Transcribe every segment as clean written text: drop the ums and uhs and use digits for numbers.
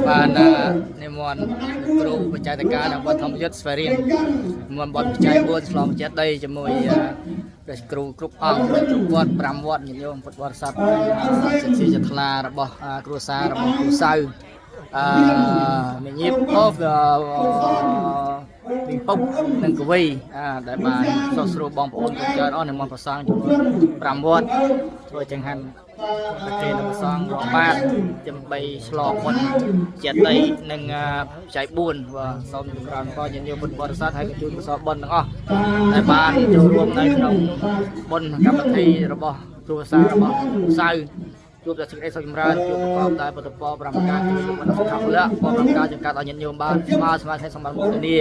បាននិមន្តគ្រូបច្ចេកការនៅវត្តធម្មយុទ្ធស្វារៀងនិមន្តបទបច្ច័យ4ឆ្លងចេតិយជាមួយព្រះគ្រូគ្រប់អង្គគ្រប់វត្ត5វត្តញាតិញោមពុទ្ធបរិស័ទសិទ្ធិចថ្លារបស់គ្រួសាររបស់គ្រូសៅមញៀបអបពីពុកនិងកវីដែលបានសោះស្រួលបងប្អូនកូនចៅអស់និមន្តប្រសងចំនួន5វត្តធ្វើចង្ហាន់ប្រគេនប្រសងរាប់បាតដើម្បីឆ្លងបុណ្យចេតិយនិងបច្ច័យ4បាទសូមចម្រើនពរញាតិញោមពុទ្ធបរិស័ទហើយក៏ជូនកុសលបុណ្យទាំងអស់ដែលបានចូលរួមនៅក្នុងបុណ្យកម្មវិធីរបស់គ្រួសាររបស់សៅជួបតែសេចក្តីសុខចម្រើនជួបប្រកបតែពុទ្ធពរ5ប្រការជួយលោកមនុស្សខាងពលៈពរ5ប្រការចង្កាត់ឲ្យញាតិញោមបានស្មើគ្នាសម្បត្តិមុខនា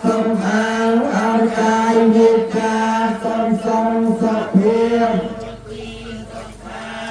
សំអាងអោកាយវិការសំ